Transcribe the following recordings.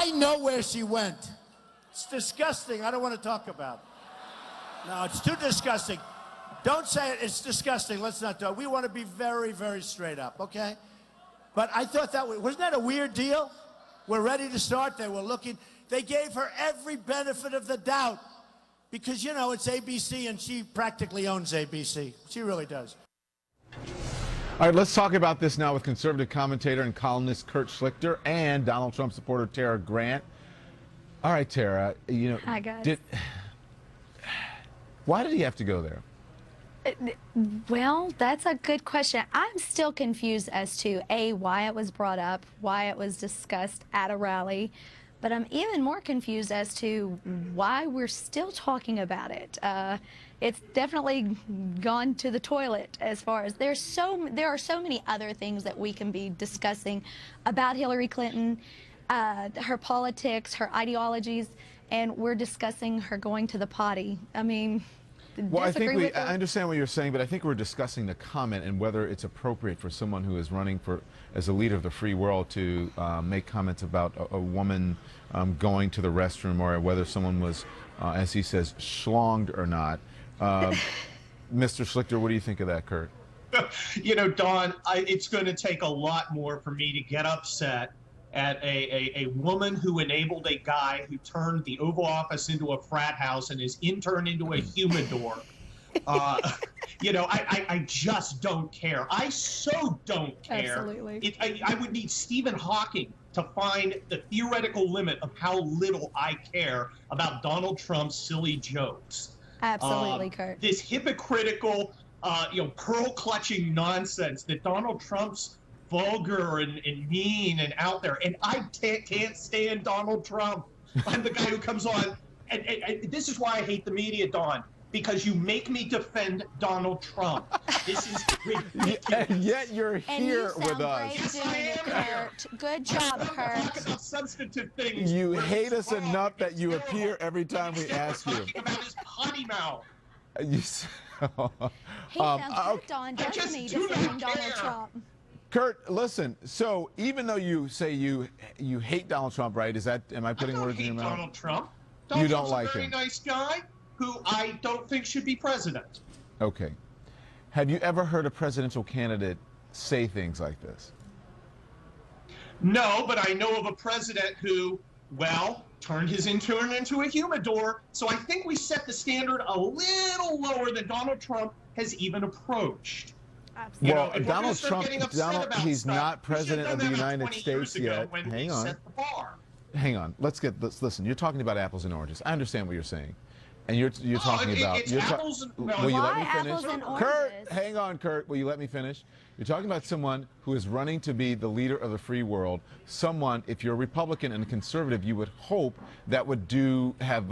I know where she went. It's disgusting. I don't want to talk about it. No, it's too disgusting. Don't say it. It's disgusting. Let's not do it. We want to be very, very straight up, okay? But I thought that wasn't that a weird deal? We're ready to start. They were looking. They gave her every benefit of the doubt because, you know, it's ABC and she practically owns ABC. She really does. All right, let's talk about this now with conservative commentator and columnist Kurt Schlichter and Donald Trump supporter Tara Grant. All right, Tara, you know, hi guys. Why did he have to go there? Well, that's a good question. I'm still confused as to why it was brought up, why it was discussed at a rally, but I'm even more confused as to why we're still talking about it. It's definitely gone to the toilet as far as there are so many other things that we can be discussing about Hillary Clinton, her politics, her ideologies, and we're discussing her going to the potty. I mean, well, I understand what you're saying, but I think we're discussing the comment and whether it's appropriate for someone who is running as a leader of the free world to make comments about a woman going to the restroom, or whether someone was, as he says, schlonged or not. Mr. Schlichter, what do you think of that, Kurt? You know, Don, it's going to take a lot more for me to get upset at a woman who enabled a guy who turned the Oval Office into a frat house and his intern into a humidor. You know, I just don't care. I so don't care. Absolutely. I would need Stephen Hawking to find the theoretical limit of how little I care about Donald Trump's silly jokes. Absolutely, Kurt. This hypocritical, you know, pearl-clutching nonsense that Donald Trump's vulgar and mean and out there, and I can't stand Donald Trump. I'm the guy who comes on, and this is why I hate the media, Don, because you make me defend Donald Trump. This is ridiculous. And yet you're here with us. Yes, I am. Kurt. Good job, Kurt. Talk about substantive things. You hate us enough that you appear every time we ask you. About his potty mouth. He sounds good, Don, doesn't he, defending Donald Trump? Kurt, listen, so even though you say you hate Donald Trump, right? Am I putting words in your mouth? Donald Trump. You don't like him. He's a very nice guy who I don't think should be president. Okay. Have you ever heard a presidential candidate say things like this? No, but I know of a president who, well, turned his intern into a humidor. So I think we set the standard a little lower than Donald Trump has even approached. Absolutely. Well, Donald Trump, he's not president of the United States yet. Hang on. Hang on. Let's listen. You're talking about apples and oranges. I understand what you're saying. And you're talking about will you let me finish? Kurt, hang on, Kurt. Will you let me finish? You're talking about someone who is running to be the leader of the free world. Someone, if you're a Republican and a conservative, you would hope that would have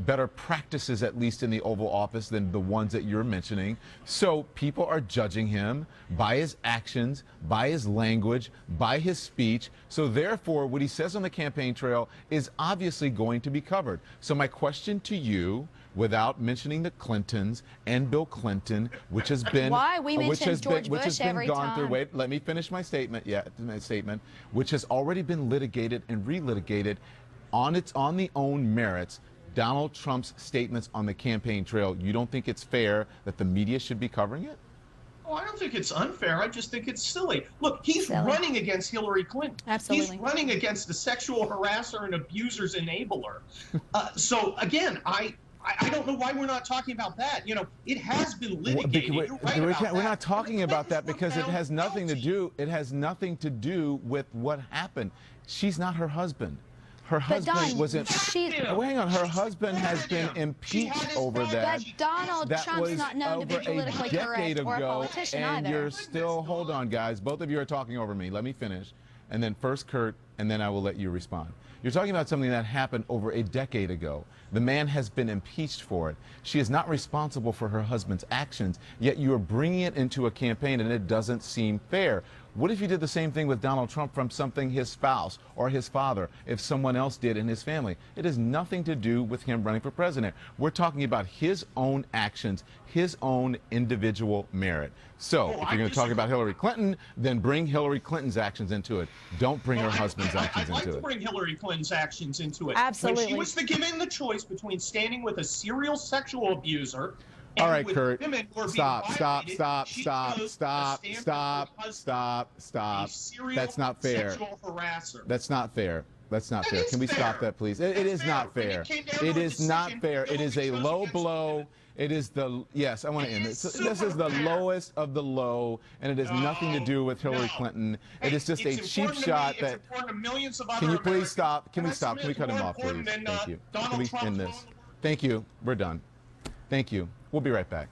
better practices, at least in the Oval Office, than the ones that you're mentioning. So people are judging him by his actions, by his language, by his speech. So therefore, what he says on the campaign trail is obviously going to be covered. So my question to you, without mentioning the Clintons and Bill Clinton, which has been gone through. Wait, let me finish my statement. Yeah, my statement, which has already been litigated and relitigated on the own merits. Donald Trump's statements on the campaign trail, you don't think it's fair that the media should be covering it? Oh, I don't think it's unfair. I just think it's silly. Look, he's running against Hillary Clinton. Absolutely. He's running against the sexual harasser and abuser's enabler. So, again, I don't know why we're not talking about that. You know, it has been litigated. We're not talking about that because it has nothing to do. It has nothing to do with what happened. She's not her husband. Her husband was hang on. Her husband has been impeached over that. But Donald Trump's not known to be politically correct or a politician and either. You're still, hold on, guys. Both of you are talking over me. Let me finish. And then first Kurt, and then I will let you respond. You're talking about something that happened over a decade ago. The man has been impeached for it. She is not responsible for her husband's actions, yet you are bringing it into a campaign, and it doesn't seem fair. What if you did the same thing with Donald Trump from something his spouse or his father, if someone else did in his family? It has nothing to do with him running for president. We're talking about his own actions, his own individual merit. So if you're going to talk about Hillary Clinton, then bring Hillary Clinton's actions into it. Don't bring her husband's actions into it. I'd like to bring Hillary Clinton's actions into it. Absolutely. When she was given the choice between standing with a serial sexual abuser and all right, with Kurt. women who are Stop. being Stop. violated, Stop. she Stop. chose Stop. to stand Stop. with her husband, Stop. Stop. a serial That's not fair. sexual harasser. That's not fair. That's not That fair. is Can we fair. stop that, please? It is fair. not When fair. it came down to It a is not decision, fair. It Hillary is a chose low against blow. women. It is the, yes, I want to end this. This is the fair. lowest of the low, and it has nothing to do with Hillary Clinton. It is just a cheap shot that. It's important to millions of other Can you please Americans. stop? Can we And stop? Can we cut him more off, please? important than, Thank you. Donald Can we Trump's end rule this? in the world. Thank you. We're done. Thank you. We'll be right back.